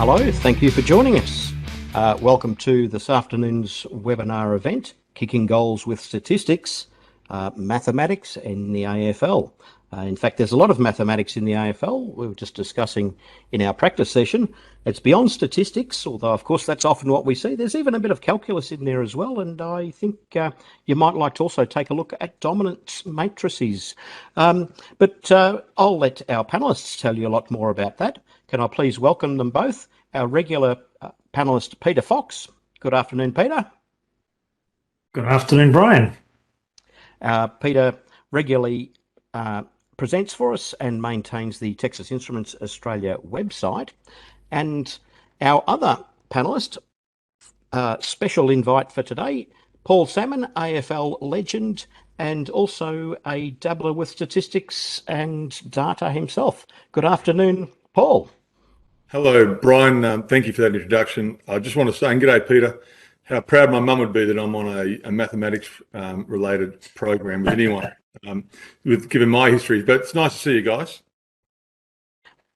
Hello, thank you for joining us. Welcome to this afternoon's webinar event, Kicking Goals with Statistics, Mathematics in the AFL. In fact, there's a lot of mathematics in the AFL. We were just discussing in our practice session. It's beyond statistics, although of course that's often what we see. There's even a bit of calculus in there as well, and I think you might like to also take a look at dominance matrices. But I'll let our panelists tell you a lot more about that. Can I please welcome them both? Our regular panelist, Peter Fox. Good afternoon, Peter. Good afternoon, Brian. Peter regularly presents for us and maintains the Texas Instruments Australia website. And our other panelist, special invite for today, Paul Salmon, AFL legend, and also a dabbler with statistics and data himself. Good afternoon, Paul. Hello, Brian. Thank you for that introduction. I just want to say, and g'day, Peter, how proud my mum would be that I'm on a mathematics related program with anyone, given my history. But it's nice to see you guys.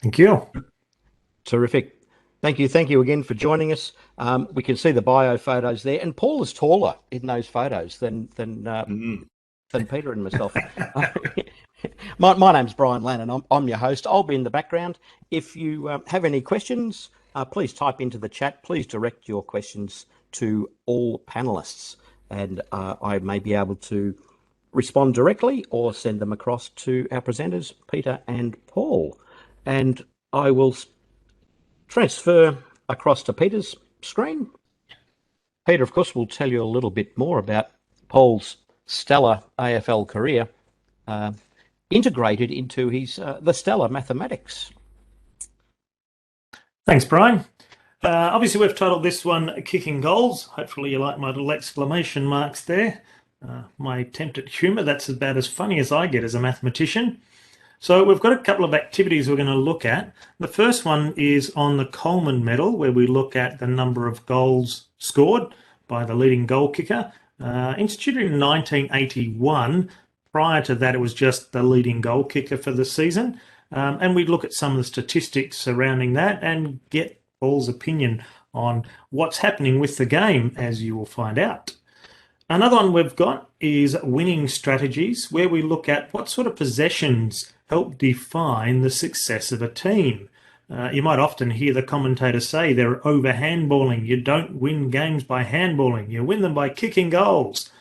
Thank you. Terrific. Thank you again for joining us. We can see the bio photos there, and Paul is taller in those photos than Peter and myself. My name's Brian Lannon. I'm your host. I'll be in the background. If you have any questions, please type into the chat. Please direct your questions to all panelists, and I may be able to respond directly or send them across to our presenters, Peter and Paul. And I will transfer across to Peter's screen. Peter, of course, will tell you a little bit more about Paul's stellar AFL career, integrated into his the stellar mathematics. Thanks, Brian. Obviously, we've titled this one Kicking Goals. Hopefully you like my little exclamation marks there. My attempt at humour, that's about as funny as I get as a mathematician. So we've got a couple of activities we're going to look at. The first one is on the Coleman Medal, where we look at the number of goals scored by the leading goal kicker. Instituted in 1981. Prior to that, it was just the leading goal kicker for the season. And we look at some of the statistics surrounding that and get Paul's opinion on what's happening with the game, as you will find out. Another one we've got is winning strategies, where we look at what sort of possessions help define the success of a team. You might often hear the commentators say they're over handballing. You don't win games by handballing. You win them by kicking goals.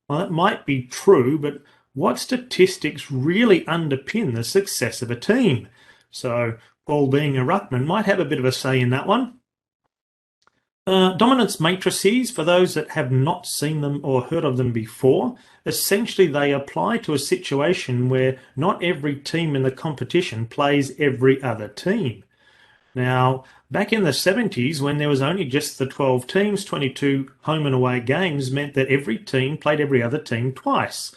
Well, that might be true, but what statistics really underpin the success of a team? So Paul, being a ruckman, might have a bit of a say in that one. Dominance matrices, for those that have not seen them or heard of them before, essentially they apply to a situation where not every team in the competition plays every other team. Now, back in the 70s, when there was only just the 12 teams, 22 home and away games meant that every team played every other team twice.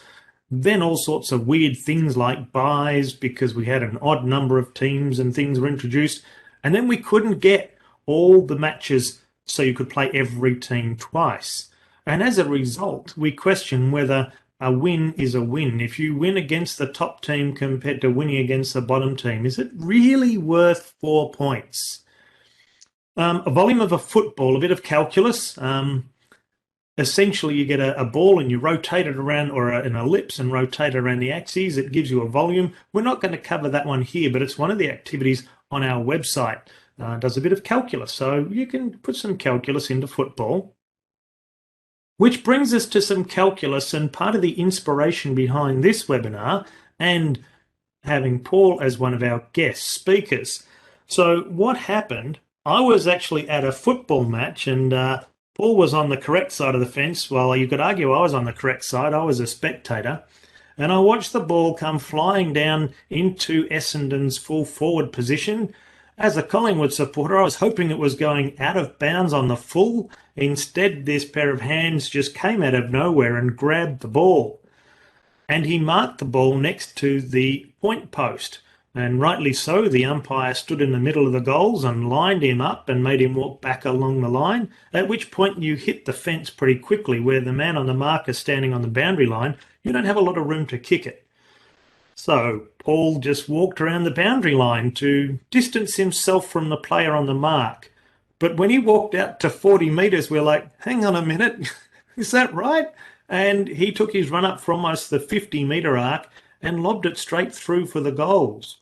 Then all sorts of weird things like buys, because we had an odd number of teams and things were introduced. And then we couldn't get all the matches so you could play every team twice. And as a result, we question whether a win is a win. If you win against the top team compared to winning against the bottom team, is it really worth 4 points? A volume of a football, a bit of calculus. Essentially, you get a ball and you rotate it around, or an ellipse, and rotate it around the axes. It gives you a volume. We're not going to cover that one here, but it's one of the activities on our website. Does a bit of calculus, so you can put some calculus into football. Which brings us to some calculus, and part of the inspiration behind this webinar and having Paul as one of our guest speakers. So what happened, I was actually at a football match, and Paul was on the correct side of the fence. Well, you could argue I was on the correct side. I was a spectator. And I watched the ball come flying down into Essendon's full forward position. As a Collingwood supporter, I was hoping it was going out of bounds on the full. Instead, this pair of hands just came out of nowhere and grabbed the ball. And he marked the ball next to the point post. And rightly so, the umpire stood in the middle of the goals and lined him up and made him walk back along the line, at which point you hit the fence pretty quickly, where the man on the mark is standing on the boundary line. You don't have a lot of room to kick it. So Paul just walked around the boundary line to distance himself from the player on the mark. But when he walked out to 40 metres, we're like, hang on a minute, is that right? And he took his run up for almost the 50-metre arc and lobbed it straight through for the goals.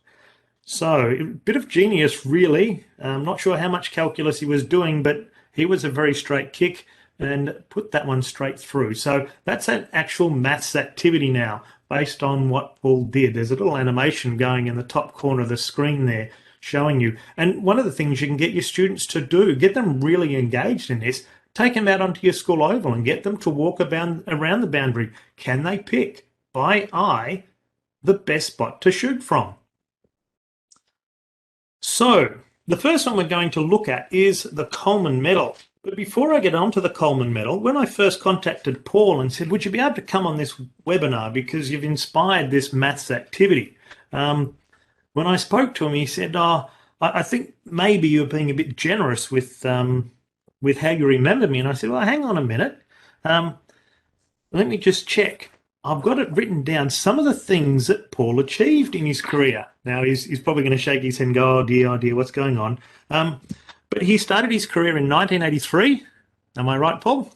So a bit of genius, really. I'm not sure how much calculus he was doing, but he was a very straight kick and put that one straight through. So that's an actual maths activity now, based on what Paul did. There's a little animation going in the top corner of the screen there showing you. And one of the things you can get your students to do, get them really engaged in this, take them out onto your school oval and get them to walk around the boundary. Can they pick, by eye, the best spot to shoot from? So the first one we're going to look at is the Coleman Medal. But before I get on to the Coleman Medal, when I first contacted Paul and said, would you be able to come on this webinar because you've inspired this maths activity? When I spoke to him, he said, I think maybe you're being a bit generous with how you remember me. And I said, well, hang on a minute. Let me just check. I've got it written down, some of the things that Paul achieved in his career. Now, he's probably going to shake his head and go, oh dear, what's going on? But he started his career in 1983. Am I right, Paul?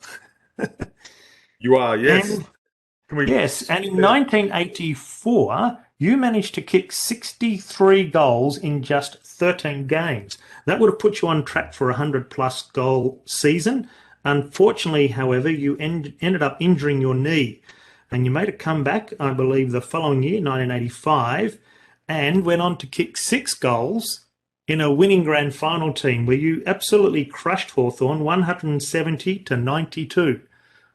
You are, yes. Yes, and in 1984, you managed to kick 63 goals in just 13 games. That would have put you on track for a 100-plus goal season. Unfortunately, however, you ended up injuring your knee. And you made a comeback, I believe, the following year, 1985, and went on to kick 6 goals in a winning grand final team where you absolutely crushed Hawthorn 170 to 92.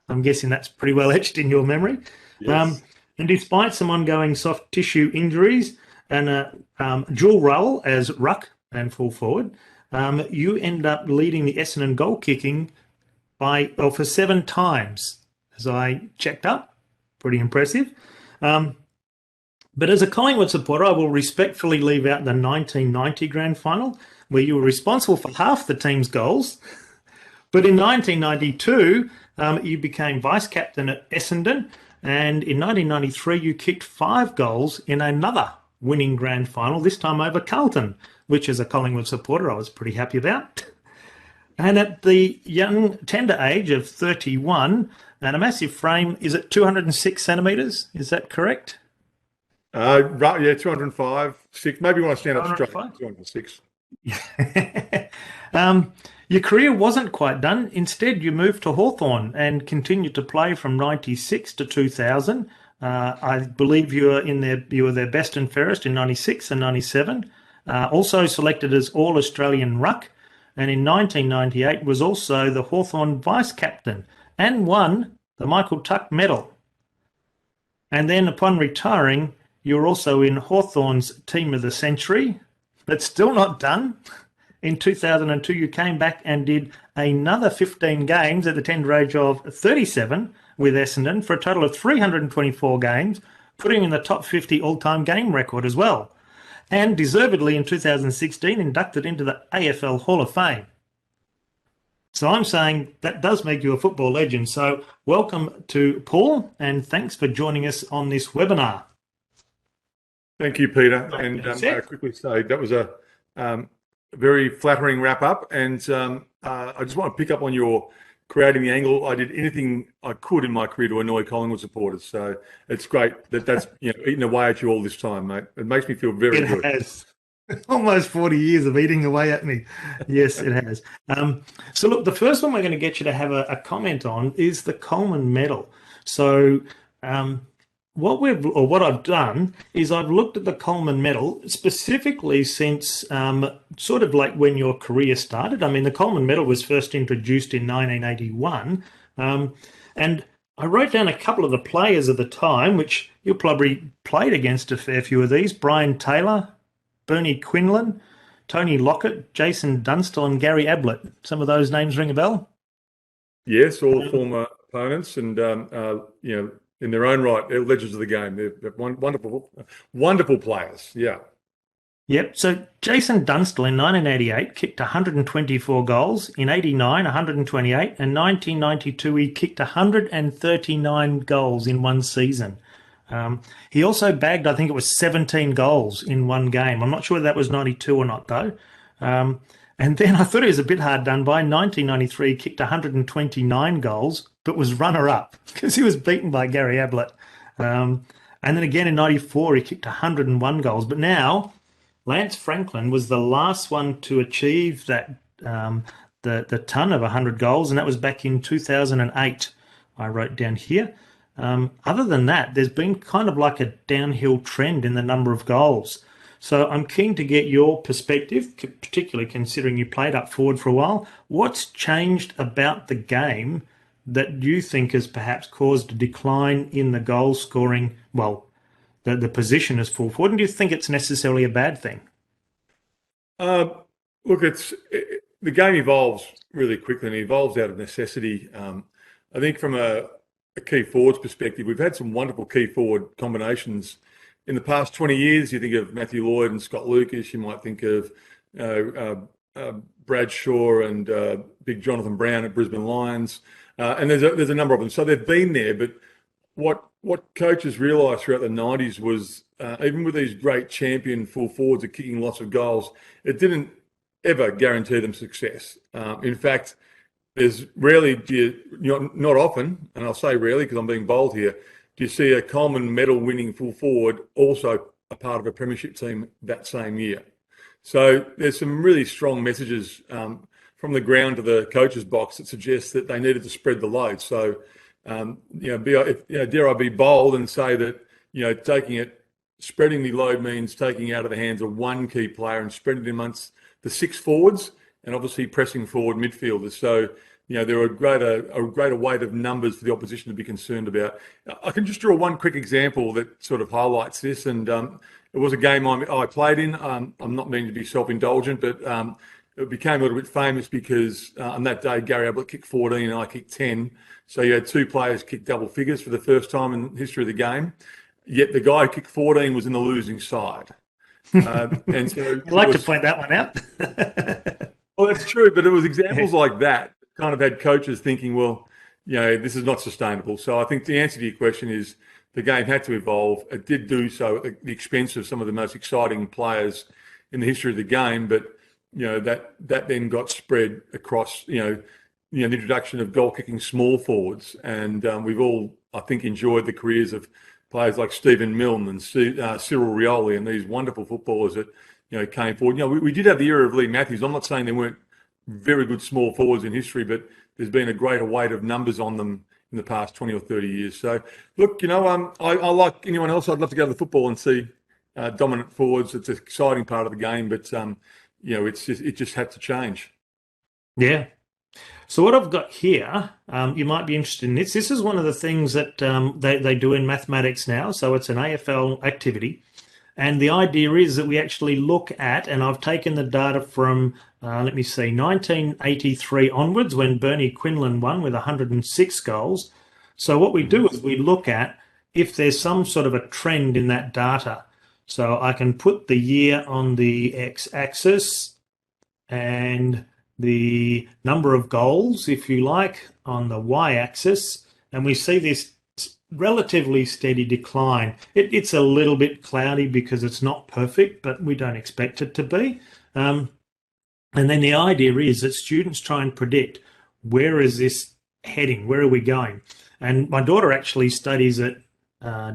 I'm guessing that's pretty well etched in your memory. Yes. And despite some ongoing soft tissue injuries and a dual role as ruck and full forward, you ended up leading the Essendon goal kicking for 7 times, as I checked up. Pretty impressive. But as a Collingwood supporter, I will respectfully leave out the 1990 grand final, where you were responsible for half the team's goals. But in 1992, you became vice-captain at Essendon, and in 1993, you kicked 5 goals in another winning grand final, this time over Carlton, which as a Collingwood supporter, I was pretty happy about. And at the young, tender age of 31, and a massive frame, is it 206 centimetres? Is that correct? Right, yeah, 205, 6. Maybe when I stand up straight, 206. Your career wasn't quite done. Instead, you moved to Hawthorn and continued to play from 96 to 2000. I believe you were their best and fairest in 96 and 97. Also selected as All-Australian Ruck. And in 1998 was also the Hawthorn vice-captain and won the Michael Tuck Medal. And then upon retiring, you were also in Hawthorn's Team of the Century, but still not done. In 2002, you came back and did another 15 games at the tender age of 37 with Essendon for a total of 324 games, putting you in the top 50 all-time game record as well. And deservedly in 2016 inducted into the AFL Hall of Fame. So I'm saying that does make you a football legend. So welcome to Paul, and thanks for joining us on this webinar. Thank you, Peter. And I quickly say that was a very flattering wrap-up. And I just want to pick up on your creating the angle. I did anything I could in my career to annoy Collingwood supporters. So it's great that's eaten away at you all this time, mate. It makes me feel very good. It has. Almost 40 years of eating away at me. Yes, it has. So look, the first one we're going to get you to have a comment on is the Coleman Medal. So what I've done is I've looked at the Coleman Medal specifically since sort of like when your career started. I mean, the Coleman Medal was first introduced in 1981, and I wrote down a couple of the players of the time, which you probably played against a fair few of these: Brian Taylor, Bernie Quinlan, Tony Lockett, Jason Dunstall, and Gary Ablett. Some of those names ring a bell? Yes, all former opponents, and in their own right, they're legends of the game. They're wonderful players. Yeah. Yep. So Jason Dunstall in 1988 kicked 124 goals. In 89, 128. And 1992, he kicked 139 goals in one season. He also bagged, I think it was 17 goals in one game. I'm not sure whether that was 92 or not, though. And then I thought he was a bit hard done by. In 1993, he kicked 129 goals, but was runner-up because he was beaten by Gary Ablett. And then again in 94, he kicked 101 goals. But now, Lance Franklin was the last one to achieve that the ton of 100 goals, and that was back in 2008, I wrote down here. Other than that, there's been kind of like a downhill trend in the number of goals. So I'm keen to get your perspective, particularly considering you played up forward for a while. What's changed about the game that you think has perhaps caused a decline in the goal scoring, well, the position as full forward? And do you think it's necessarily a bad thing? Look, the game evolves really quickly, and it evolves out of necessity. I think from a key forwards perspective, we've had some wonderful key forward combinations in the past 20 years. You think of Matthew Lloyd and Scott Lucas. You might think of Brad Shaw and big Jonathan Brown at Brisbane Lions. And there's a number of them. So they've been there. But what coaches realised throughout the 90s was even with these great champion full forwards at kicking lots of goals, it didn't ever guarantee them success. In fact, there's rarely, not often, and I'll say rarely because I'm being bold here, do you see a Coleman Medal winning full forward also a part of a premiership team that same year? So there's some really strong messages from the ground to the coach's box that suggest that they needed to spread the load. So, dare I be bold and say that, spreading the load means taking out of the hands of one key player and spreading it amongst the six forwards and obviously pressing forward midfielders. So, there are a greater weight of numbers for the opposition to be concerned about. I can just draw one quick example that sort of highlights this. And it was a game I played in. I'm not meaning to be self-indulgent, but it became a little bit famous because on that day, Gary Ablett kicked 14 and I kicked 10. So you had two players kick double figures for the first time in the history of the game. Yet the guy who kicked 14 was in the losing side. And so I'd like to point that one out. Well, that's true, but it was examples like that kind of had coaches thinking, well, this is not sustainable. So I think the answer to your question is the game had to evolve. It did do so at the expense of some of the most exciting players in the history of the game, but that then got spread across the introduction of goal kicking small forwards, and we've all, I think, enjoyed the careers of players like Stephen Milne and Cyril Rioli and these wonderful footballers that came forward. We did have the era of Lee Matthews. I'm not saying there weren't very good small forwards in history, but there's been a greater weight of numbers on them in the past 20 or 30 years. So, look, I like anyone else. I'd love to go to the football and see dominant forwards. It's an exciting part of the game, but it just had to change. Yeah. So what I've got here, you might be interested in this. This is one of the things that they do in mathematics now. So it's an AFL activity. And the idea is that we actually look at, and I've taken the data from, 1983 onwards when Bernie Quinlan won with 106 goals. So what we do is we look at if there's some sort of a trend in that data. So I can put the year on the x-axis and the number of goals, if you like, on the y-axis, and we see this relatively steady decline. It's a little bit cloudy because it's not perfect, but we don't expect it to be. And then the idea is that students try and predict, where is this heading? Where are we going? And my daughter actually studies at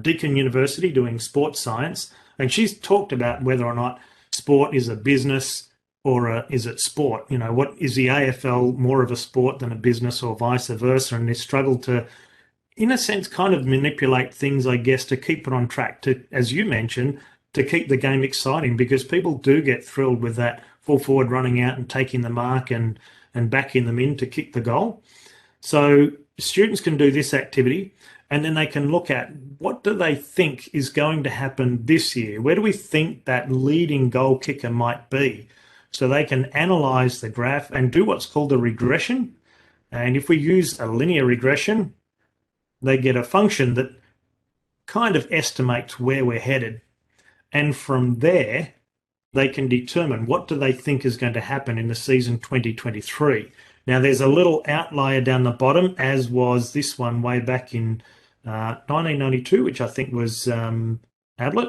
Deakin University doing sports science, and she's talked about whether or not sport is a business or is it sport? What is the AFL more of a sport than a business or vice versa? And they struggle to, in a sense, kind of manipulate things, I guess, to keep it on track, to, as you mentioned, to keep the game exciting, because people do get thrilled with that full forward running out and taking the mark and backing them in to kick the goal. So students can do this activity, and then they can look at what do they think is going to happen this year? Where do we think that leading goal kicker might be? So they can analyze the graph and do what's called a regression. And if we use a linear regression, they get a function that kind of estimates where we're headed. And from there, they can determine what do they think is going to happen in the season 2023. Now, there's a little outlier down the bottom, as was this one way back in 1992, which I think was Ablett.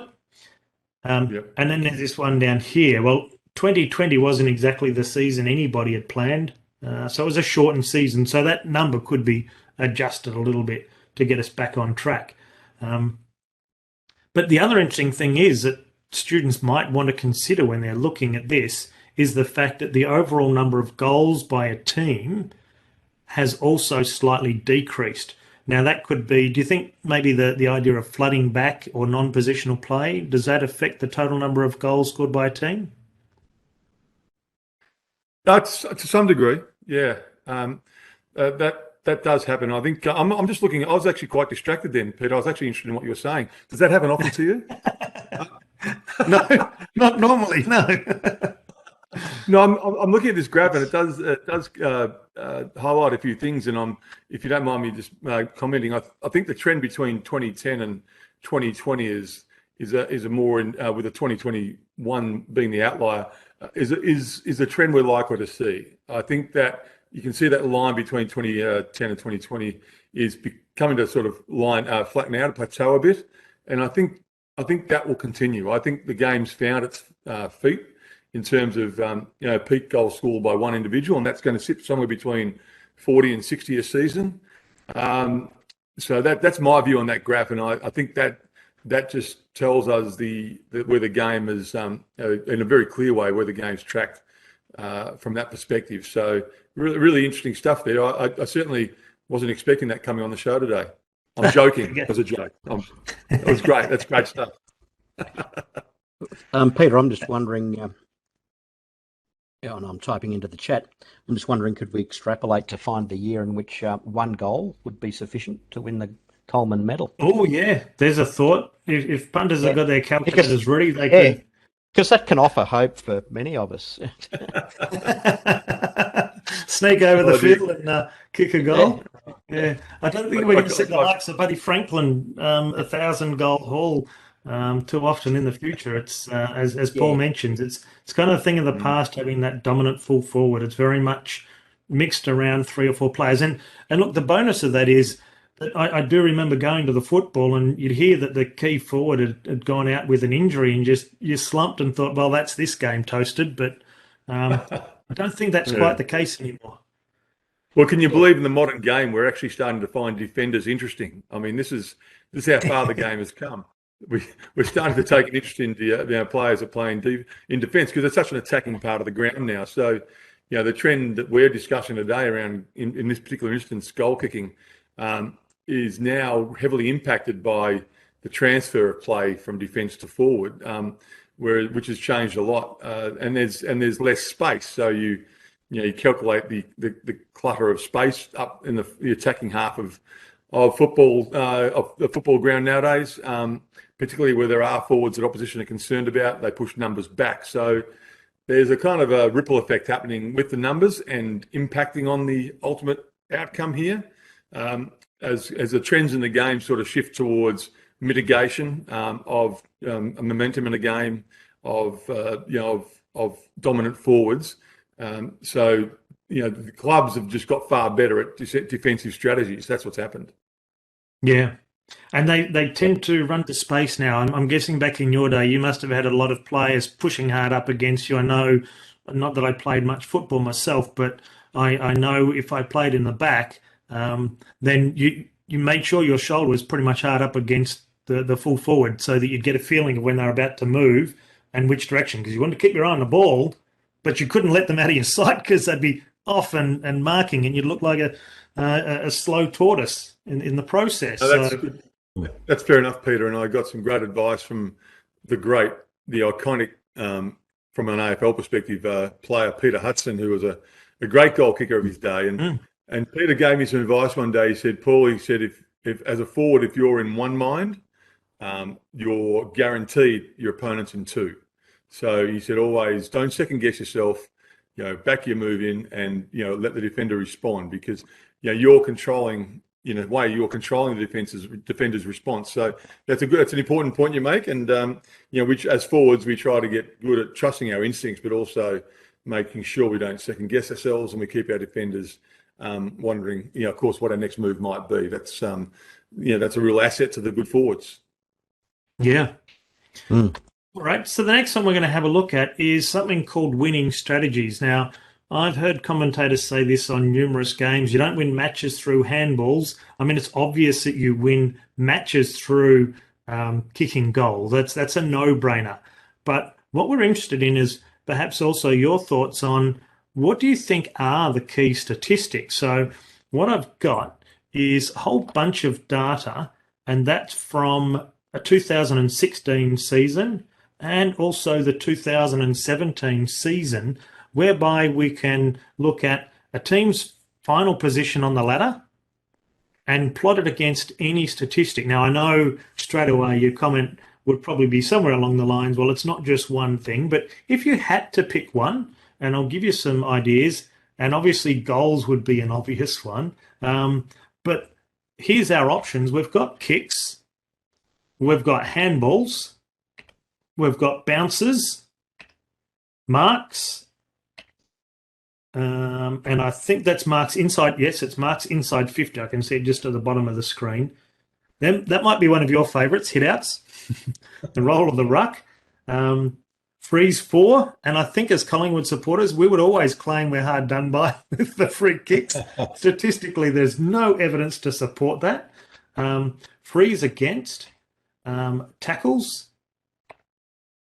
Yep. And then there's this one down here. Well, 2020 wasn't exactly the season anybody had planned. So it was a shortened season. So that number could be adjusted a little bit to get us back on track. But the other interesting thing is that students might want to consider when they're looking at this is the fact that the overall number of goals by a team has also slightly decreased. Now, that could be, do you think maybe the idea of flooding back or non-positional play, does that affect the total number of goals scored by a team? That's to some degree, yeah. That does happen. I think I'm just looking. I was actually quite distracted then, Peter. I was actually interested in what you were saying. Does that happen often to you? No, not normally. No. No, I'm looking at this graph, and it does highlight a few things. And if you don't mind me just commenting, I think the trend between 2010 and 2020 is a more in, with the 2021 being the outlier, is a trend we're likely to see. I think that you can see that line between 2010 and 2020 is becoming to sort of flatten out, plateau a bit, and I think that will continue. I think the game's found its feet in terms of peak goals scored by one individual, and that's going to sit somewhere between 40 and 60 a season. So that's my view on that graph, and I think that just tells us where the game is in a very clear way where the game's tracked from that perspective. So really interesting stuff there. I certainly wasn't expecting that coming on the show today. I'm joking. It was a joke. It was great. That's great stuff. Peter, I'm just wondering. And I'm typing into the chat. I'm just wondering, could we extrapolate to find the year in which one goal would be sufficient to win the Coleman Medal? Oh, yeah. There's a thought. If punters have got their calculators ready, they could. Because that can offer hope for many of us. Sneak over the field and kick a goal. Yeah. I don't think we're going to see the likes of Buddy Franklin 1,000-goal haul too often in the future. It's as Paul mentions, it's kind of a thing of the past, having that dominant full forward. It's very much mixed around 3 or 4 players. And look, the bonus of that is that I do remember going to the football and you'd hear that the key forward had gone out with an injury and you slumped and thought, well, that's this game toasted. But I don't think that's quite the case anymore. Well, can you believe in the modern game we're actually starting to find defenders interesting? I mean, this is how far the game has come. We're starting to take an interest in players that are playing in defence because it's such an attacking part of the ground now. So, the trend that we're discussing today around, in this particular instance, goal kicking, is now heavily impacted by the transfer of play from defence to forward, which has changed a lot. And there's less space, so you calculate the clutter of space up in the attacking half of football of the football ground nowadays. Particularly where there are forwards that opposition are concerned about, they push numbers back. So there's a kind of a ripple effect happening with the numbers and impacting on the ultimate outcome here. As the trends in the game sort of shift towards mitigation of momentum in a game of dominant forwards. So the clubs have just got far better at defensive strategies. That's what's happened. Yeah. And they tend to run to space now. I'm guessing back in your day, you must have had a lot of players pushing hard up against you. I know, not that I played much football myself, but I know if I played in the back, then you made sure your shoulder was pretty much hard up against the full forward so that you'd get a feeling of when they're about to move and which direction, because you wanted to keep your eye on the ball, but you couldn't let them out of your sight because they'd be off and marking, and you'd look like a slow tortoise in the process. That's fair enough, Peter. And I got some great advice from the iconic, from an AFL perspective, player Peter Hudson, who was a great goal kicker of his day. And Peter gave me some advice one day. He said, Paul, if as a forward, if you're in one mind, you're guaranteed your opponent's in 2. So he said, always don't second guess yourself. Back your move in and let the defender respond, because you're controlling. In a way, you're controlling the defender's response. So that's an important point you make. And which as forwards we try to get good at trusting our instincts, but also making sure we don't second guess ourselves and we keep our defenders wondering, of course, what our next move might be. That's that's a real asset to the good forwards. Yeah. Mm. All right. So the next one we're going to have a look at is something called winning strategies. Now, I've heard commentators say this on numerous games. You don't win matches through handballs. I mean, it's obvious that you win matches through kicking goals. That's a no-brainer. But what we're interested in is perhaps also your thoughts on what do you think are the key statistics. So what I've got is a whole bunch of data, and that's from a 2016 season and also the 2017 season, whereby we can look at a team's final position on the ladder and plot it against any statistic. Now, I know straight away your comment would probably be somewhere along the lines, well, it's not just one thing, but if you had to pick one, and I'll give you some ideas, and obviously goals would be an obvious one, but here's our options. We've got kicks, we've got handballs, we've got bounces, marks, and I think that's marks inside. Yes, it's marks inside 50. I can see it just at the bottom of the screen. Then that might be one of your favourites, hit-outs, the roll of the ruck, freeze 4. And I think as Collingwood supporters, we would always claim we're hard done by with the free kicks. Statistically, there's no evidence to support that. Freeze against, tackles,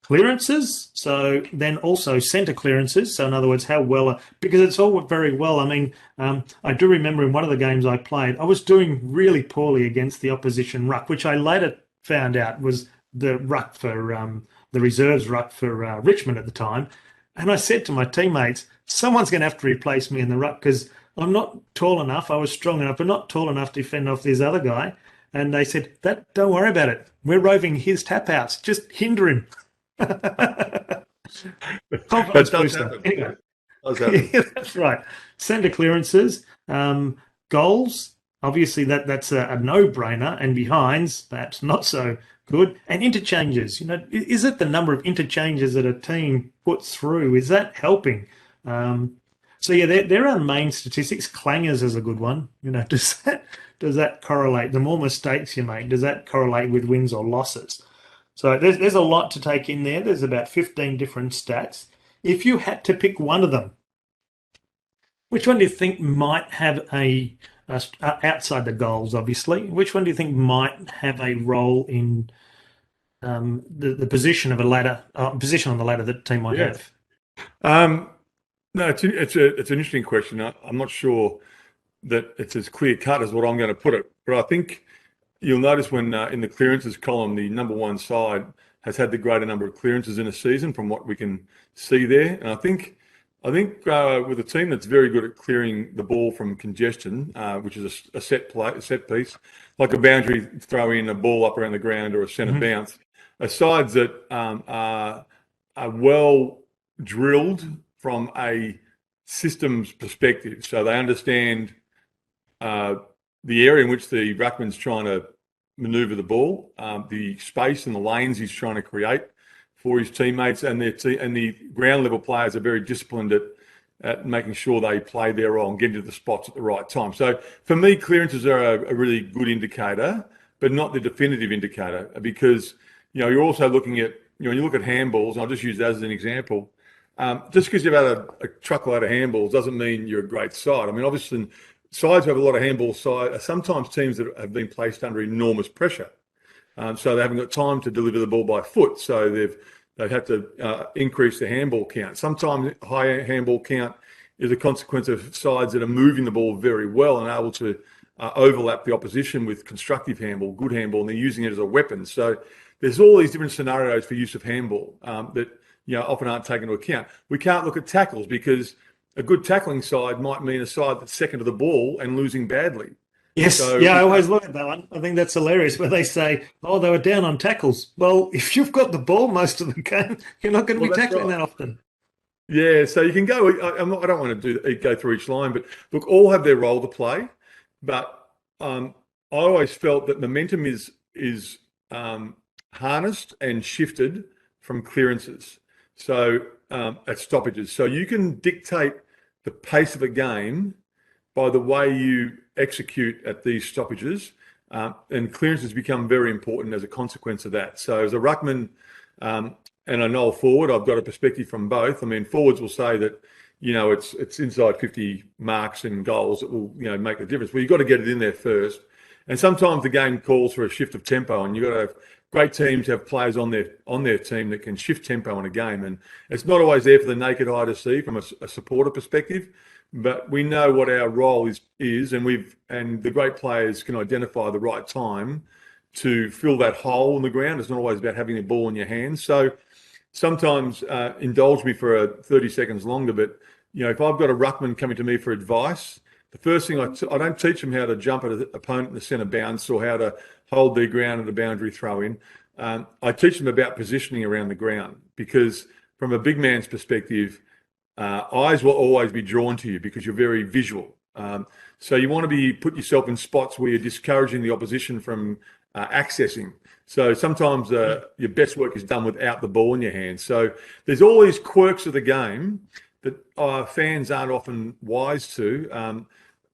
clearances, so then also centre clearances. So in other words, how well, because it's all very well. I mean, I do remember in one of the games I played, I was doing really poorly against the opposition ruck, which I later found out was the ruck for the reserves ruck for Richmond at the time. And I said to my teammates, someone's going to have to replace me in the ruck because I'm not tall enough. I was strong enough, but not tall enough to fend off this other guy. And they said, don't worry about it. We're roving his tap outs. Just hinder him. Confidence booster. Anyway, yeah, that's right. Centre clearances, goals. Obviously, that's a no-brainer, and behinds, perhaps not so good. And interchanges. Is it the number of interchanges that a team puts through? Is that helping? So yeah, there are main statistics. Clangers is a good one. Does that correlate? The more mistakes you make, does that correlate with wins or losses? So there's a lot to take in there. There's about 15 different stats. If you had to pick one of them, which one do you think might have outside the goals, obviously, which one do you think might have a role in the position of a ladder, position on the ladder that the team might have? No, it's an interesting question. I'm not sure that it's as clear cut as what I'm going to put it, but I think you'll notice when in the clearances column, the number one side has had the greater number of clearances in a season from what we can see there. And I think with a team that's very good at clearing the ball from congestion, which is a set piece, like a boundary throw in, a ball up around the ground, or a centre bounce, sides that are well drilled from a systems perspective, so they understand the area in which the ruckman's trying to manoeuvre the ball, the space and the lanes he's trying to create for his teammates, and the ground level players are very disciplined at making sure they play their role and get into the spots at the right time. So for me, clearances are a really good indicator, but not the definitive indicator, because you're also looking at you look at handballs. And I'll just use that as an example. Just because you've had a truckload of handballs doesn't mean you're a great side. I mean, obviously, sides who have a lot of handball side are sometimes teams that have been placed under enormous pressure. So they haven't got time to deliver the ball by foot. So they've had to increase the handball count. Sometimes higher handball count is a consequence of sides that are moving the ball very well and able to overlap the opposition with constructive handball, good handball, and they're using it as a weapon. So there's all these different scenarios for use of handball that often aren't taken into account. We can't look at tackles because a good tackling side might mean a side that's second to the ball and losing badly. Yes, so, yeah, I always look at that one. I think that's hilarious where they say, oh, they were down on tackles. Well, if you've got the ball most of the game, you're not going to be tackling that often. Yeah, so you can go. I don't want to go through each line, but look, all have their role to play. But I always felt that momentum is harnessed and shifted from clearances. So at stoppages, so you can dictate the pace of a game by the way you execute at these stoppages. and clearance has become very important as a consequence of that. So as a ruckman and a null forward, I've got a perspective from both. I mean, forwards will say that, it's inside 50 marks and goals that will, make the difference. Well, you've got to get it in there first. And sometimes the game calls for a shift of tempo, and you've got to have great teams have players on their team that can shift tempo in a game. And it's not always there for the naked eye to see from a supporter perspective, but we know what our role is, and the great players can identify the right time to fill that hole in the ground. It's not always about having the ball in your hands. So sometimes indulge me for 30 seconds longer, but if I've got a ruckman coming to me for advice, the first thing I don't teach them how to jump at an opponent in the centre bounce or how to hold their ground at a boundary throw in. I teach them about positioning around the ground, because from a big man's perspective, eyes will always be drawn to you because you're very visual. So you want to put yourself in spots where you're discouraging the opposition from accessing. So sometimes your best work is done without the ball in your hands. So there's all these quirks of the game that fans aren't often wise to.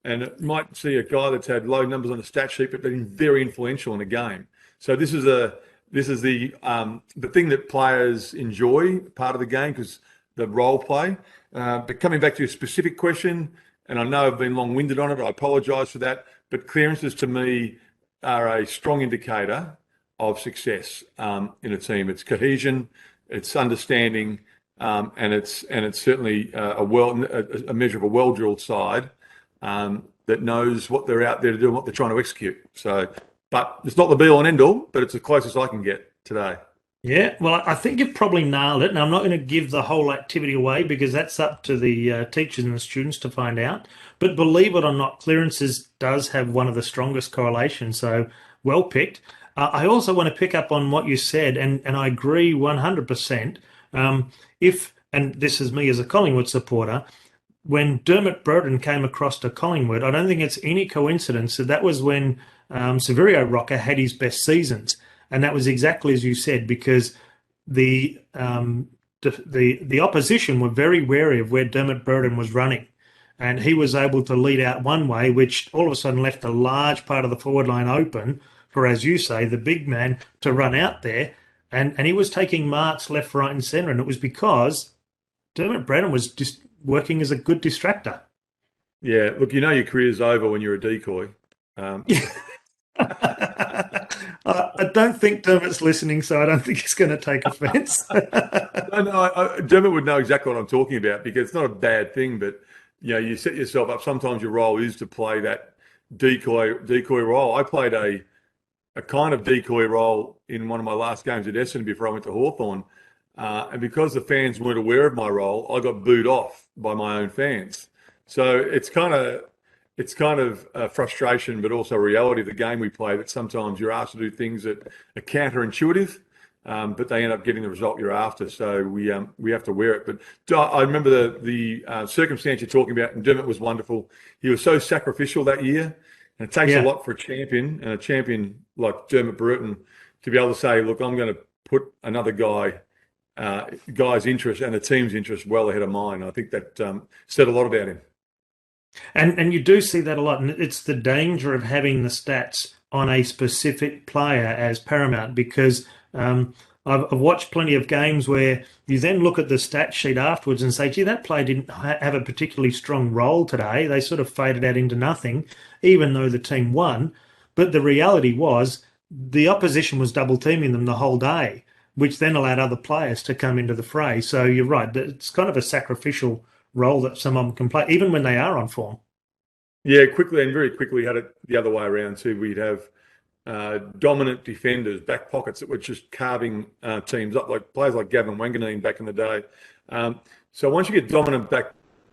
And it might see a guy that's had low numbers on a stat sheet, but been very influential in a game. So this is the thing that players enjoy, part of the game, because the role play. But coming back to your specific question, and I know I've been long-winded on it, I apologise for that, but clearances to me are a strong indicator of success in a team. It's cohesion, it's understanding, and it's certainly a measure of a well-drilled side that knows what they're out there to do and what they're trying to execute. So, but it's not the be-all and end-all, but it's the closest I can get today. Yeah, well, I think you've probably nailed it. And I'm not going to give the whole activity away because that's up to the teachers and the students to find out. But believe it or not, clearances does have one of the strongest correlations. So well picked. I also want to pick up on what you said, and I agree 100%. And this is me as a Collingwood supporter, when Dermot Burton came across to Collingwood, I don't think it's any coincidence that was when Severio Rocker had his best seasons. And that was exactly as you said, because the opposition were very wary of where Dermot Burton was running. And he was able to lead out one way, which all of a sudden left a large part of the forward line open for, as you say, the big man to run out there. And he was taking marks left, right and centre. And it was because Dermot Burton was just working as a good distractor. Yeah, look, your career's over when you're a decoy. I don't think Dermot's listening, so I don't think he's going to take offence. No, Dermot would know exactly what I'm talking about, because it's not a bad thing, but you set yourself up. Sometimes your role is to play that decoy role. I played a kind of decoy role in one of my last games at Essendon before I went to Hawthorn, and because the fans weren't aware of my role, I got booed off by my own fans. So it's kind of a frustration, but also a reality of the game we play, that sometimes you're asked to do things that are counterintuitive, but they end up getting the result you're after. So we have to wear it. But I remember the circumstance you're talking about, and Dermot was wonderful. He was so sacrificial that year, and it takes a lot for a champion like Dermot Burton to be able to say, look, I'm going to put another guy's interest and the team's interest well ahead of mine. I think that said a lot about him. And you do see that a lot, and it's the danger of having the stats on a specific player as paramount, because I've watched plenty of games where you then look at the stat sheet afterwards and say, gee, that player didn't have a particularly strong role today. They sort of faded out into nothing, even though the team won. But the reality was the opposition was double teaming them the whole day, which then allowed other players to come into the fray. So you're right, it's kind of a sacrificial role that someone can play, even when they are on form. Yeah, very quickly had it the other way around too. We'd have dominant defenders, back pockets that were just carving teams up, like players like Gavin Wanganeen back in the day. So once you get dominant back,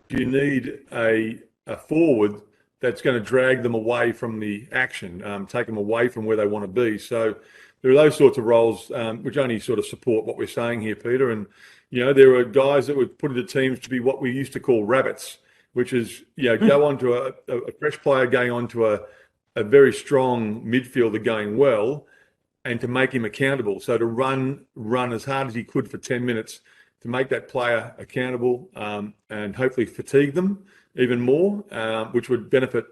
you need a forward that's going to drag them away from the action, take them away from where they want to be. So there are those sorts of roles which only sort of support what we're saying here, Peter. And there are guys that were put into teams to be what we used to call rabbits, which is, go on to a fresh player going on to a very strong midfielder going well, and to make him accountable. So to run as hard as he could for 10 minutes to make that player accountable, and hopefully fatigue them even more, which would benefit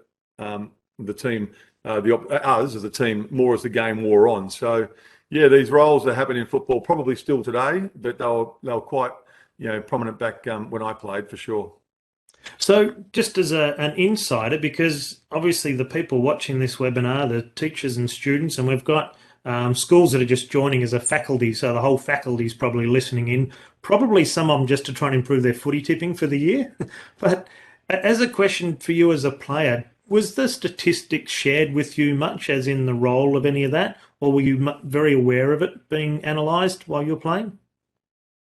the team, us as a team, more as the game wore on. So, yeah, these roles that happen in football probably still today, but they were quite prominent back when I played, for sure. So just as an insider, because obviously the people watching this webinar, the teachers and students, and we've got schools that are just joining as a faculty, so the whole faculty is probably listening in, probably some of them just to try and improve their footy tipping for the year. But as a question for you as a player, was the statistics shared with you much, as in the role of any of that, or were you very aware of it being analysed while you were playing?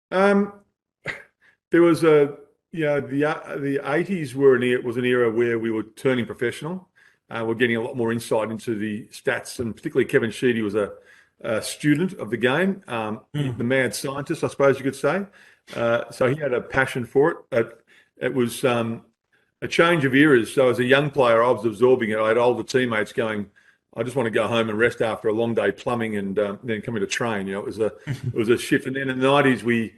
There was the 80s was an era where we were turning professional. We're getting a lot more insight into the stats, and particularly Kevin Sheedy was a student of the game, the mad scientist, I suppose you could say. So he had a passion for it. It was a change of eras. So as a young player, I was absorbing it. I had older teammates going, I just want to go home and rest after a long day plumbing and then coming to train. It was a shift. And then in the 90s, we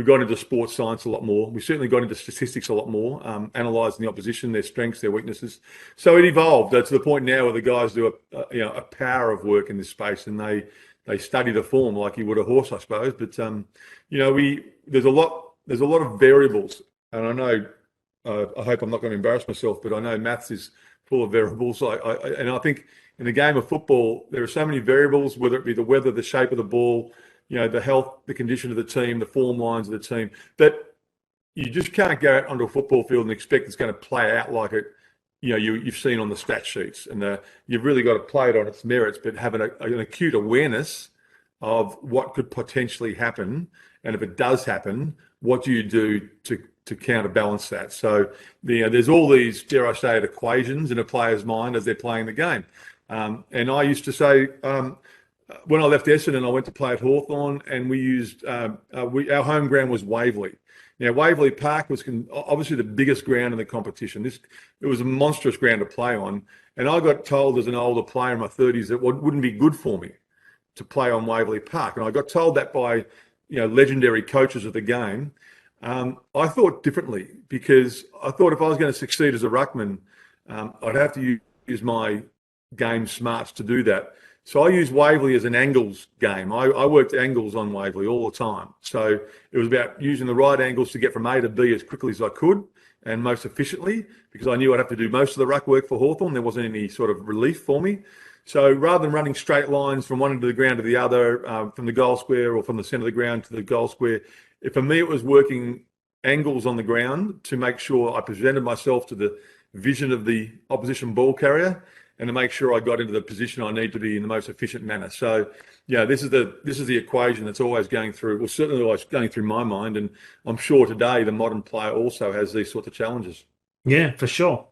got into sports science a lot more. We certainly got into statistics a lot more, analysing the opposition, their strengths, their weaknesses. So it evolved to the point now where the guys do a power of work in this space, and they study the form like you would a horse, I suppose. But there's a lot of variables, and I know I hope I'm not going to embarrass myself, but I know maths is full of variables. And I think in the game of football, there are so many variables, whether it be the weather, the shape of the ball, the health, the condition of the team, the form lines of the team, that you just can't go out onto a football field and expect it's going to play out like it, you've seen on the stat sheets. And you've really got to play it on its merits, but have an acute awareness of what could potentially happen. And if it does happen, what do you do to counterbalance that? So there's all these, dare I say it, equations in a player's mind as they're playing the game. And I used to say, when I left Essendon, I went to play at Hawthorn, and we used our home ground was Waverley. Now, Waverley Park was obviously the biggest ground in the competition. It was a monstrous ground to play on, and I got told as an older player in my 30s that it wouldn't be good for me to play on Waverley Park, and I got told that by legendary coaches of the game. I thought differently, because I thought if I was going to succeed as a ruckman, I'd have to use my game smarts to do that. So I used Waverley as an angles game. I worked angles on Waverley all the time. So it was about using the right angles to get from A to B as quickly as I could and most efficiently, because I knew I'd have to do most of the ruck work for Hawthorn. There wasn't any sort of relief for me. So rather than running straight lines from one end of the ground to the other, from the goal square or from the centre of the ground to the goal square, for me it was working angles on the ground to make sure I presented myself to the vision of the opposition ball carrier, and to make sure I got into the position I need to be in the most efficient manner. So, this is the equation that's always going through. Well, certainly always going through my mind, and I'm sure today the modern player also has these sorts of challenges. Yeah, for sure.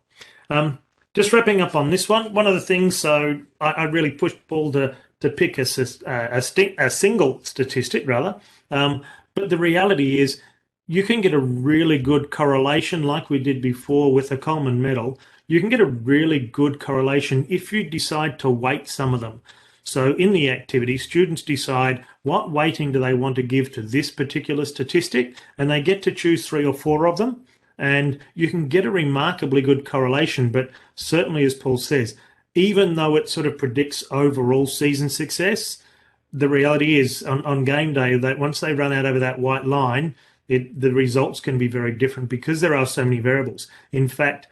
Just wrapping up on this one. One of the things, so I really pushed Paul to pick a single statistic rather, but the reality is you can get a really good correlation, like we did before with the Coleman Medal. You can get a really good correlation if you decide to weight some of them. So in the activity, students decide what weighting do they want to give to this particular statistic, and they get to choose 3 or 4 of them. And you can get a remarkably good correlation, but certainly, as Paul says, even though it sort of predicts overall season success, the reality is on game day that once they run out over that white line, the results can be very different because there are so many variables. In fact,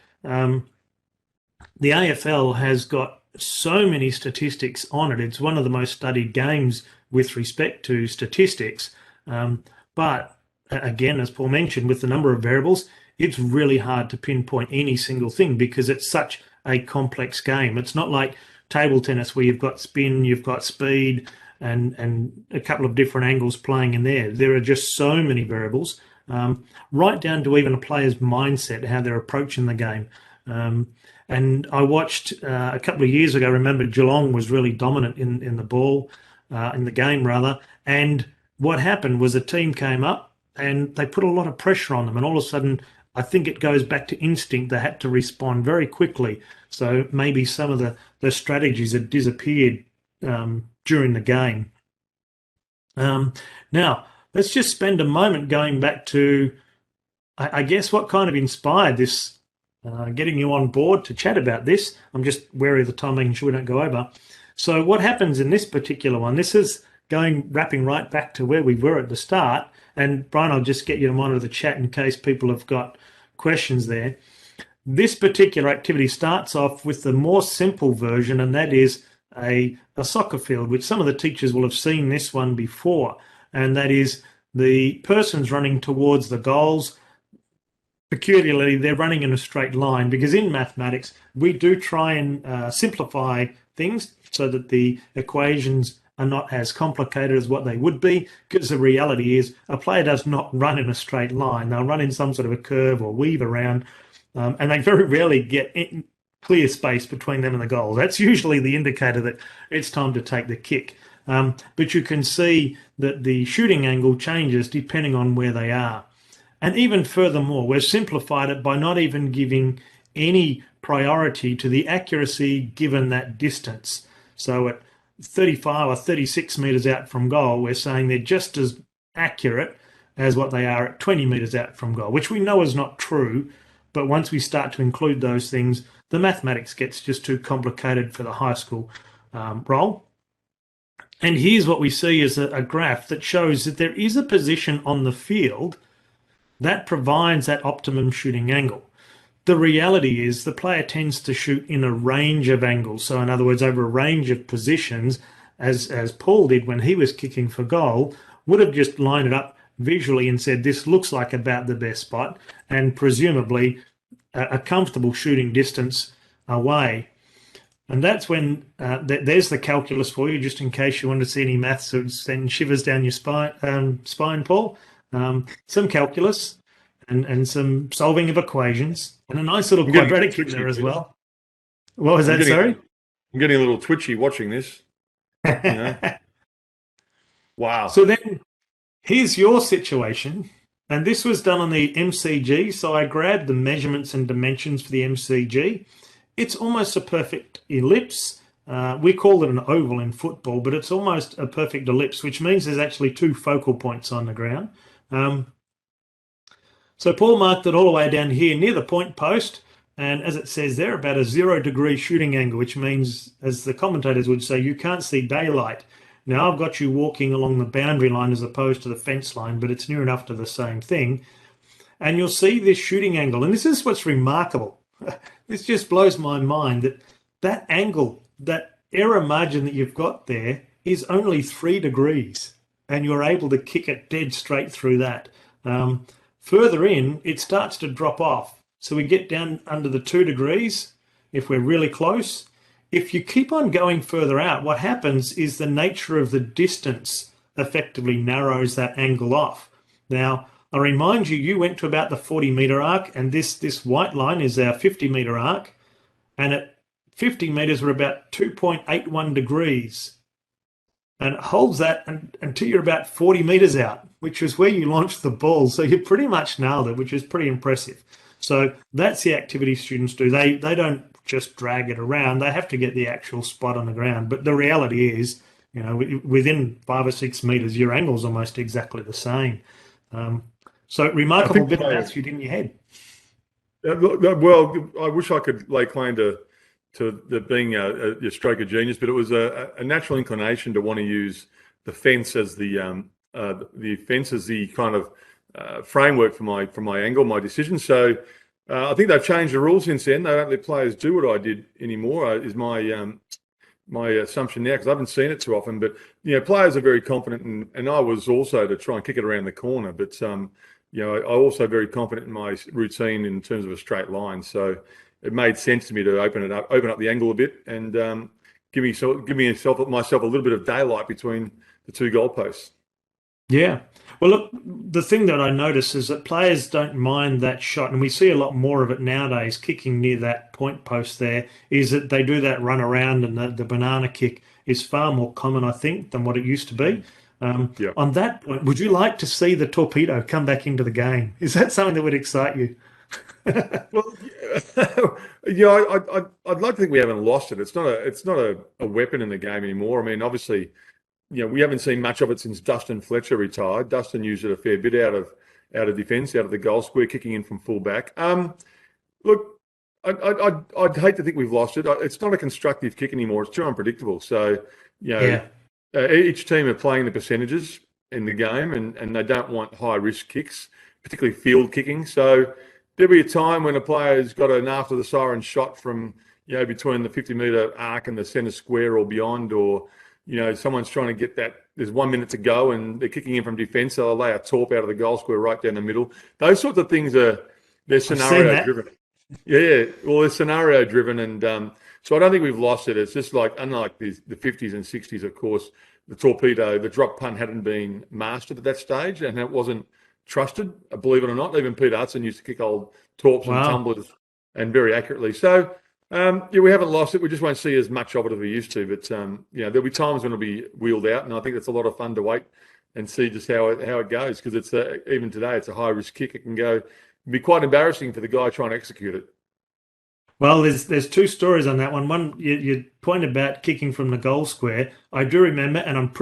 the AFL has got so many statistics on it. It's one of the most studied games with respect to statistics. But again, as Paul mentioned, with the number of variables, it's really hard to pinpoint any single thing because it's such a complex game. It's not like table tennis where you've got spin, you've got speed, and a couple of different angles playing in there. There are just so many variables, right down to even a player's mindset, how they're approaching the game. And I watched a couple of years ago, remember Geelong was really dominant in the ball, in the game rather. And what happened was a team came up and they put a lot of pressure on them. And all of a sudden, I think it goes back to instinct. They had to respond very quickly. So maybe some of the strategies had disappeared during the game. Now, let's just spend a moment going back to, I guess, what kind of inspired this getting you on board to chat about this. I'm just wary of the time, making sure we don't go over. So what happens in this particular one, this is wrapping right back to where we were at the start. And Brian, I'll just get you to monitor the chat in case people have got questions there. This particular activity starts off with the more simple version, and that is a soccer field, which some of the teachers will have seen this one before. And that is the person's running towards the goals. Peculiarly, they're running in a straight line, because in mathematics, we do try and simplify things so that the equations are not as complicated as what they would be, because the reality is a player does not run in a straight line. They'll run in some sort of a curve or weave around, and they very rarely get clear space between them and the goal. That's usually the indicator that it's time to take the kick. But you can see that the shooting angle changes depending on where they are. And even furthermore, we've simplified it by not even giving any priority to the accuracy given that distance. So at 35 or 36 metres out from goal, we're saying they're just as accurate as what they are at 20 metres out from goal, which we know is not true. But once we start to include those things, the mathematics gets just too complicated for the high school role. And here's what we see is a graph that shows that there is a position on the field that provides that optimum shooting angle. The reality is the player tends to shoot in a range of angles. So in other words, over a range of positions, as Paul did when he was kicking for goal, would have just lined it up visually and said, this looks like about the best spot, and presumably a comfortable shooting distance away. And that's when there's the calculus for you, just in case you want to see any maths that send shivers down your spine, Paul. Some calculus and some solving of equations and a nice little quadratic in there as well. What was that, sorry? I'm getting a little twitchy watching this. You know? Wow. So then here's your situation. And this was done on the MCG. So I grabbed the measurements and dimensions for the MCG. It's almost a perfect ellipse. We call it an oval in football, but it's almost a perfect ellipse, which means there's actually two focal points on the ground. So Paul marked it all the way down here near the point post, and as it says there, about a 0 degree shooting angle, which means, as the commentators would say, you can't see daylight. Now I've got you walking along the boundary line as opposed to the fence line, but it's near enough to the same thing. And you'll see this shooting angle, and this is what's remarkable. This just blows my mind, that angle, that error margin that you've got there is only 3 degrees, and you're able to kick it dead straight through that. Further in, it starts to drop off. So we get down under the 2 degrees if we're really close. If you keep on going further out, what happens is the nature of the distance effectively narrows that angle off. Now, I remind you, you went to about the 40-metre arc, and this white line is our 50-metre arc. And at 50 metres, we're about 2.81 degrees. And it holds that until you're about 40 metres out, which is where you launched the ball. So you pretty much nailed it, which is pretty impressive. So that's the activity students do. They don't just drag it around. They have to get the actual spot on the ground. But the reality is, you know, within 5 or 6 metres, your angle's almost exactly the same. So remarkable bit of maths you did in your head. Well, I wish I could lay claim to being a stroke of genius, but it was a natural inclination to want to use the fence as the kind of framework for my angle, my decision. So I think they've changed the rules since then. They don't let players do what I did anymore. Is my assumption now, because I haven't seen it too often. But you know, players are very confident, and I was also to try and kick it around the corner. But you know, I also very confident in my routine in terms of a straight line. So it made sense to me to open up the angle a bit, and give myself a little bit of daylight between the two goalposts. Yeah. Well, look, the thing that I notice is that players don't mind that shot, and we see a lot more of it nowadays, kicking near that point post there, is that they do that run around, and the banana kick is far more common, I think, than what it used to be. Yeah. On that point, would you like to see the torpedo come back into the game? Is that something that would excite you? Well, yeah, I'd like to think we haven't lost it. It's not a weapon in the game anymore. I mean, obviously, you know, we haven't seen much of it since Dustin Fletcher retired. Dustin used it a fair bit out of defence, out of the goal square, kicking in from full back. Look, I'd hate to think we've lost it. It's not a constructive kick anymore. It's too unpredictable. So, each team are playing the percentages in the game, and they don't want high risk kicks, particularly field kicking. So there'll be a time when a player's got an after the siren shot from between the 50-metre arc and the centre square or beyond, or someone's trying to get that. There's 1 minute to go, and they're kicking in from defence. So they'll lay a torp out of the goal square right down the middle. Those sorts of things they're scenario driven. Yeah, well, they're scenario driven, and so I don't think we've lost it. It's just like, unlike the 50s and 60s, of course, the drop punt hadn't been mastered at that stage, and it wasn't trusted, believe it or not. Even Peter Hudson used to kick old torps and tumblers, and very accurately. So, we haven't lost it. We just won't see as much of it as we used to. But there'll be times when it'll be wheeled out, and I think it's a lot of fun to wait and see just how it goes, because it's even today it's a high risk kick. It can be quite embarrassing for the guy trying to execute it. Well, there's two stories on that one. One, you pointed about kicking from the goal square. I do remember, and I'm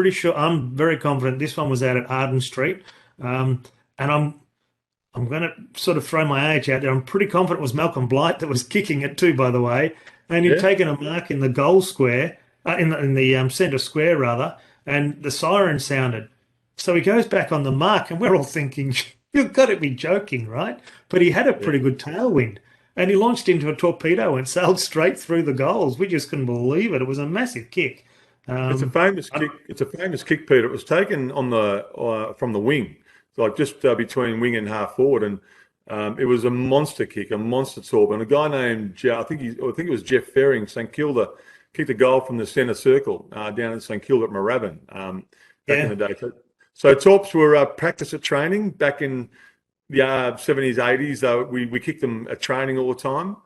very confident this one was out at Arden Street. And I'm going to sort of throw my age out there. I'm pretty confident it was Malcolm Blight that was kicking it too, by the way. And he'd taken a mark in the goal square, in the centre square rather, and the siren sounded. So he goes back on the mark, and we're all thinking, you've got to be joking, right? But he had a pretty good tailwind. And he launched into a torpedo and sailed straight through the goals. We just couldn't believe it. It was a massive kick. It's a famous kick. It's a famous kick, Peter. It was taken on from the wing, like just between wing and half forward, and it was a monster kick, a monster torp. And a guy named I think it was Jeff Ferring, St Kilda, kicked a goal from the centre circle down in St Kilda at Moorabbin back in the day. So torps were practice at training back in the 70s, 80s. We kicked them at training all the time.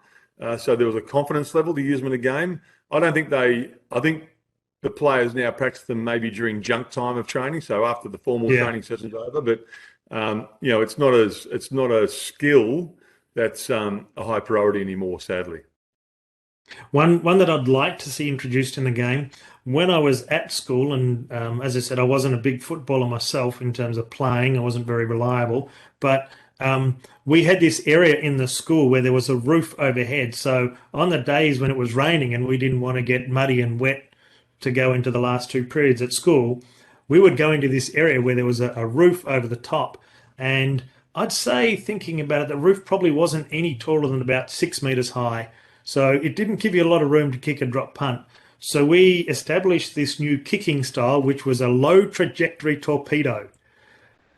So there was a confidence level to use them in a game. I think the players now practice them maybe during junk time of training, so after the formal training session's over. But it's not a skill that's a high priority anymore, sadly. One that I'd like to see introduced in the game, when I was at school, and as I said, I wasn't a big footballer myself in terms of playing. I wasn't very reliable, but we had this area in the school where there was a roof overhead. So on the days when it was raining and we didn't want to get muddy and wet to go into the last two periods at school, we would go into this area where there was a roof over the top. And I'd say, thinking about it, the roof probably wasn't any taller than about 6 metres high. So it didn't give you a lot of room to kick a drop punt. So we established this new kicking style, which was a low trajectory torpedo.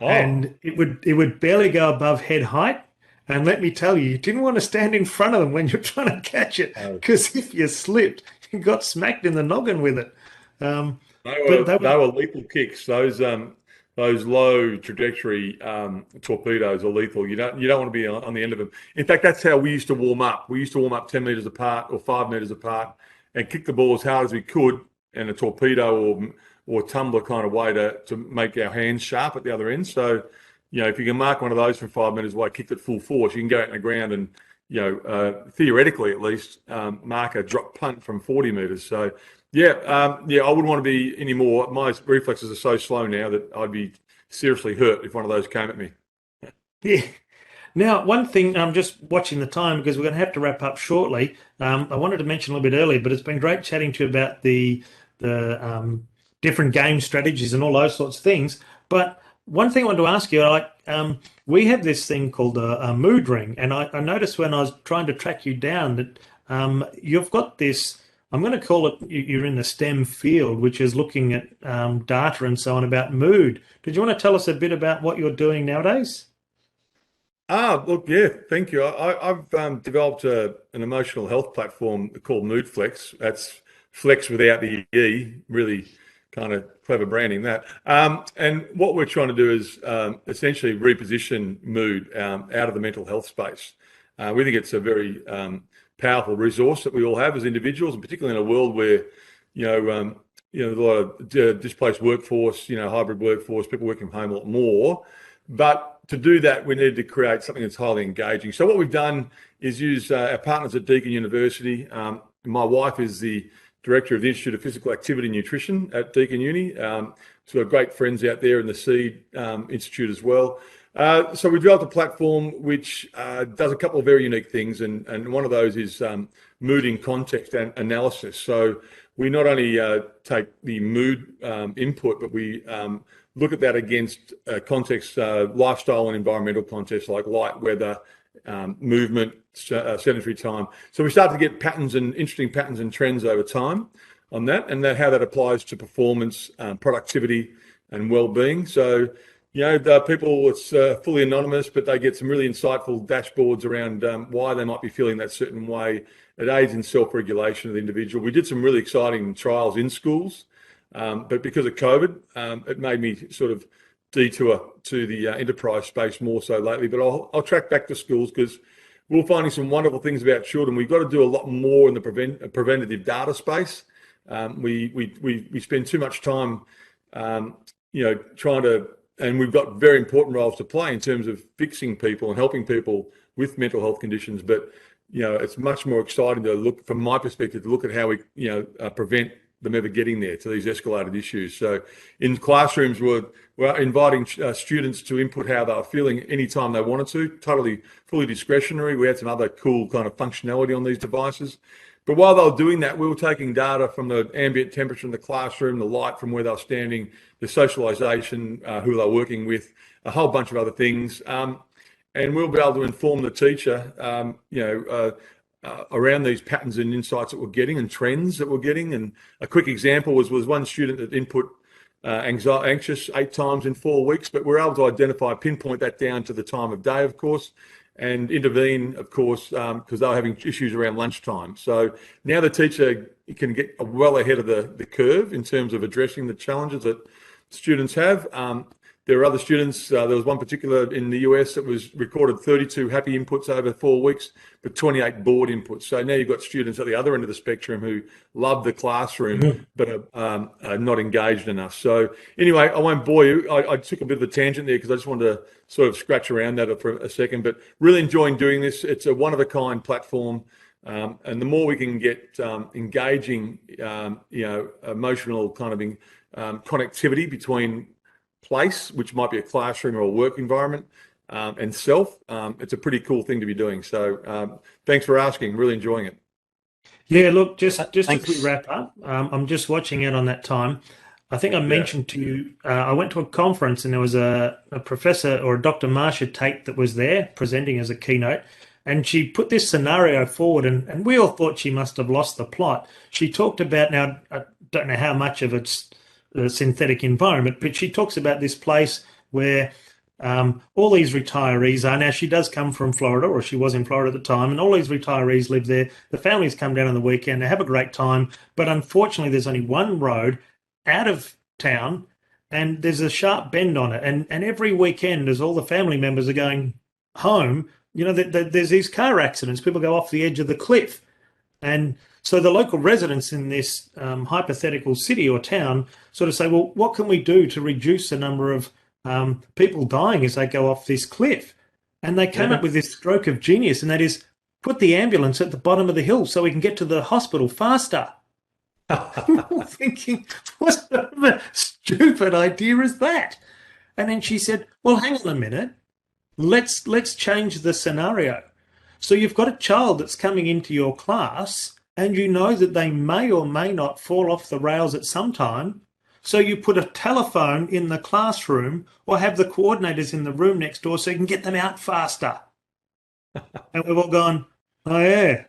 Oh. And it would barely go above head height. And let me tell you didn't want to stand in front of them when you're trying to catch it, because if you slipped, you got smacked in the noggin with it. They were lethal kicks. Those low trajectory torpedoes are lethal. You don't want to be on the end of them. In fact, that's how we used to warm up. We used to warm up 10 metres apart or 5 metres apart and kick the ball as hard as we could in a torpedo or tumbler kind of way to make our hands sharp at the other end. So, if you can mark one of those from 5 metres away, kick it full force, you can go out in the ground and, theoretically at least, mark a drop punt from 40 metres. So, I wouldn't want to be any more. My reflexes are so slow now that I'd be seriously hurt if one of those came at me. Yeah. Now, one thing, I'm just watching the time because we're going to have to wrap up shortly. I wanted to mention a little bit earlier, but it's been great chatting to you about the different game strategies and all those sorts of things. But one thing I wanted to ask you, we have this thing called a mood ring, and I noticed when I was trying to track you down that you've got this. I'm going to call it, you're in the STEM field, which is looking at data and so on about mood. Did you want to tell us a bit about what you're doing nowadays? Look, yeah, thank you. I've developed an emotional health platform called Mood Flex. That's flex without the E, really kind of clever branding that. And what we're trying to do is essentially reposition mood out of the mental health space. We think it's a very powerful resource that we all have as individuals, and particularly in a world where, a lot of displaced workforce, hybrid workforce, people working from home a lot more. But to do that, we need to create something that's highly engaging. So what we've done is use our partners at Deakin University. My wife is the director of the Institute of Physical Activity and Nutrition at Deakin Uni. So we've got great friends out there in the SEED Institute as well. So we developed a platform which does a couple of very unique things, and one of those is mood in context and analysis. So we not only take the mood input, but we look at that against context, lifestyle and environmental contexts like light, weather, movement, sedentary time. So we start to get patterns and interesting patterns and trends over time on that, and how that applies to performance, productivity, and well-being. So, the people, it's fully anonymous, but they get some really insightful dashboards around why they might be feeling that certain way. It aids in self-regulation of the individual. We did some really exciting trials in schools, but because of COVID, it made me sort of detour to the enterprise space more so lately. But I'll track back to schools because we're finding some wonderful things about children. We've got to do a lot more in the preventative data space. We spend too much time, trying to, and we've got very important roles to play in terms of fixing people and helping people with mental health conditions. But, it's much more exciting to look, from my perspective, to look at how we, prevent them ever getting there to these escalated issues. So in classrooms, we're inviting students to input how they're feeling anytime they wanted to, totally, fully discretionary. We had some other cool kind of functionality on these devices. But while they were doing that, we were taking data from the ambient temperature in the classroom, the light from where they were standing, the socialization, who they're working with, a whole bunch of other things. And we'll be able to inform the teacher, around these patterns and insights that we're getting and trends that we're getting. And a quick example was one student that input anxious 8 times in 4 weeks, but we're able to pinpoint that down to the time of day, of course, and intervene, of course, because they were having issues around lunchtime. So now the teacher can get well ahead of the curve in terms of addressing the challenges that students have. There are other students, there was one particular in the US that was recorded 32 happy inputs over 4 weeks, but 28 bored inputs. So now you've got students at the other end of the spectrum who love the classroom, but are not engaged enough. So anyway, I won't bore you. I took a bit of a tangent there because I just wanted to sort of scratch around that for a second, but really enjoying doing this. It's a one-of-a-kind platform. And the more we can get engaging, emotional kind of connectivity between place, which might be a classroom or a work environment, and self, it's a pretty cool thing to be doing. So thanks for asking. Really enjoying it. Yeah, look, just as we wrap up, I'm just watching it on that time. I think I mentioned to you, I went to a conference and there was a professor, or Dr. Marsha Tate, that was there presenting as a keynote. And she put this scenario forward, and we all thought she must have lost the plot. She talked about, now, I don't know how much of it's a synthetic environment, but she talks about this place where all these retirees are. Now, she does come from Florida, or she was in Florida at the time, and all these retirees live there. The families come down on the weekend, they have a great time, but unfortunately there's only one road out of town, and there's a sharp bend on it. And every weekend, as all the family members are going home, there's these car accidents. People go off the edge of the cliff. And so the local residents in this hypothetical city or town sort of say, well, what can we do to reduce the number of people dying as they go off this cliff? And they came up with this stroke of genius, and that is put the ambulance at the bottom of the hill so we can get to the hospital faster. Thinking, what sort of a stupid idea is that? And then she said, well, hang on a minute. Let's change the scenario. So you've got a child that's coming into your class, and you know that they may or may not fall off the rails at some time. So you put a telephone in the classroom, or have the coordinators in the room next door so you can get them out faster. And we've all gone, oh yeah,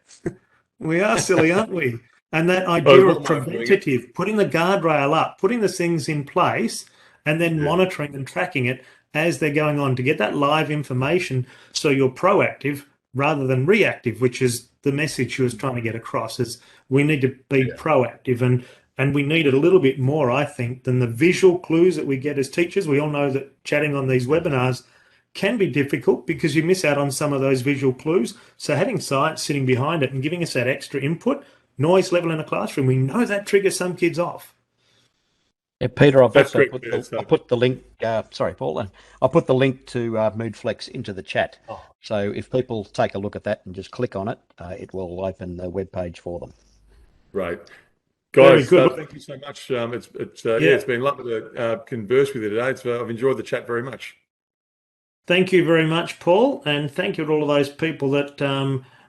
we are silly, aren't we? And that idea of preventative, putting the guardrail up, putting the things in place, and then monitoring and tracking it as they're going on to get that live information, so you're proactive rather than reactive, which is the message she was trying to get across, is we need to be proactive, and we need it a little bit more, I think, than the visual clues that we get as teachers. We all know that chatting on these webinars can be difficult because you miss out on some of those visual clues. So having science sitting behind it and giving us that extra input, noise level in a classroom, we know that triggers some kids off. Yeah, Peter, I've also put the link. Sorry, Paul. I'll put the link to MoodFlex into the chat. So if people take a look at that and just click on it, it will open the web page for them. Right, guys. Thank you so much. It's been lovely to converse with you today. I've enjoyed the chat very much. Thank you very much, Paul, and thank you to all of those people that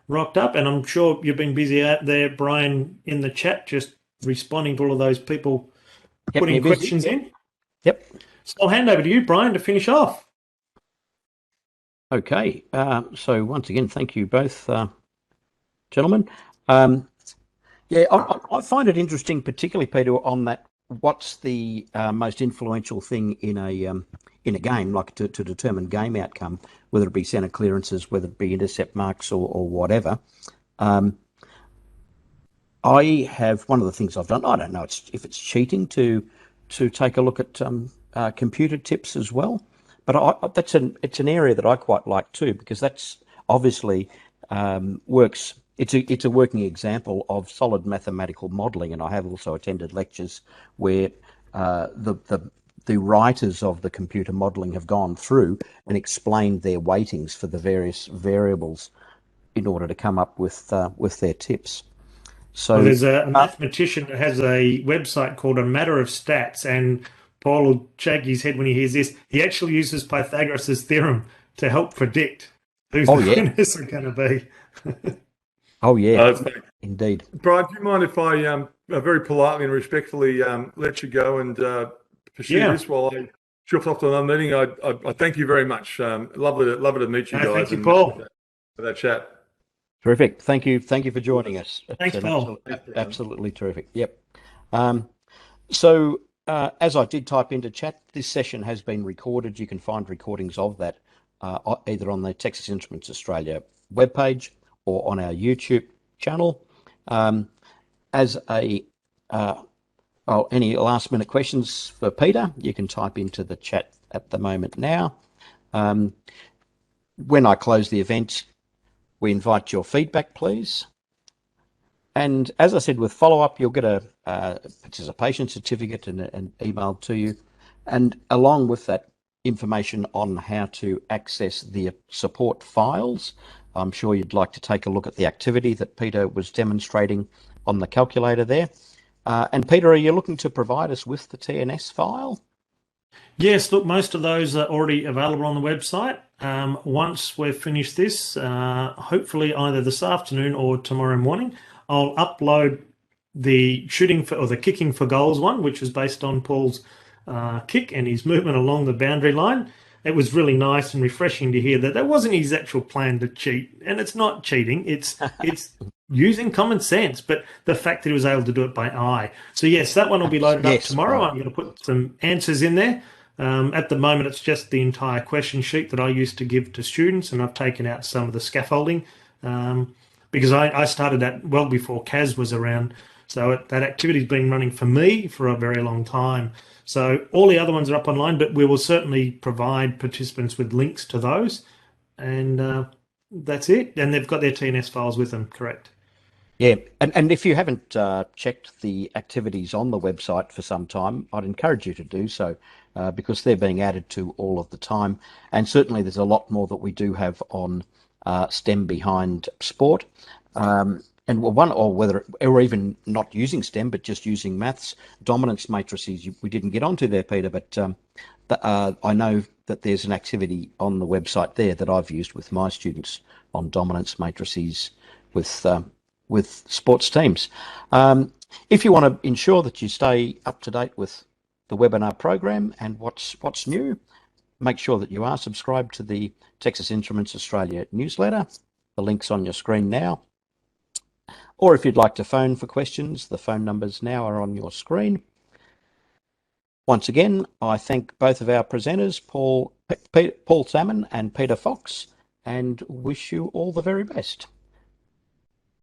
rocked up. And I'm sure you've been busy out there, Brian, in the chat, just responding to all of those people putting questions in. Yep. So I'll hand over to you, Brian, to finish off. Okay. So once again, thank you both, gentlemen. Yeah, I find it interesting, particularly Peter, on that. What's the most influential thing in a game, like to determine game outcome, whether it be centre clearances, whether it be intercept marks or whatever. I have one of the things I've done. I don't know if it's cheating to take a look at computer tips as well, but it's an area that I quite like too, because that's obviously works. It's a working example of solid mathematical modelling, and I have also attended lectures where the writers of the computer modelling have gone through and explained their weightings for the various variables in order to come up with their tips. So well, there's a mathematician that has a website called A Matter of Stats, and Paul will shake his head when he hears this. He actually uses Pythagoras' theorem to help predict who the winners are going to be. Oh, yeah, indeed. Brian, do you mind if I very politely and respectfully let you go and pursue this while I shift off to another meeting? I thank you very much. Lovely to meet you guys. Thank you, Paul. For that chat. Terrific. Thank you for joining us. Thanks, Paul. Absolutely terrific. Yep. So as I did type into chat, this session has been recorded. You can find recordings of that either on the Texas Instruments Australia webpage or on our YouTube channel. As any last minute questions for Peter, you can type into the chat at the moment now. When I close the event, we invite your feedback, please. And as I said, with follow-up, you'll get a participation certificate and emailed to you. And along with that, information on how to access the support files. I'm sure you'd like to take a look at the activity that Peter was demonstrating on the calculator there. And Peter, are you looking to provide us with the TNS file? Yes, look, most of those are already available on the website. Once we've finished this, hopefully either this afternoon or tomorrow morning, I'll upload the kicking for goals one, which was based on Paul's kick and his movement along the boundary line. It was really nice and refreshing to hear that wasn't his actual plan to cheat, and it's not cheating. It's using common sense, but the fact that he was able to do it by eye. So yes, that one will be loaded up tomorrow. Right. I'm going to put some answers in there. At the moment, it's just the entire question sheet that I used to give to students, and I've taken out some of the scaffolding because I started that well before Kaz was around. So that activity's been running for me for a very long time. So all the other ones are up online, but we will certainly provide participants with links to those. And that's it. And they've got their TNS files with them, correct? Yeah, and if you haven't checked the activities on the website for some time, I'd encourage you to do so because they're being added to all of the time. And certainly there's a lot more that we do have on STEM behind sport. And or even not using STEM, but just using maths, dominance matrices, we didn't get onto there, Peter, but I know that there's an activity on the website there that I've used with my students on dominance matrices with sports teams. If you want to ensure that you stay up to date with the webinar program and what's new, make sure that you are subscribed to the Texas Instruments Australia newsletter. The link's on your screen now. Or if you'd like to phone for questions, the phone numbers now are on your screen. Once again, I thank both of our presenters, Paul Salmon and Peter Fox, and wish you all the very best.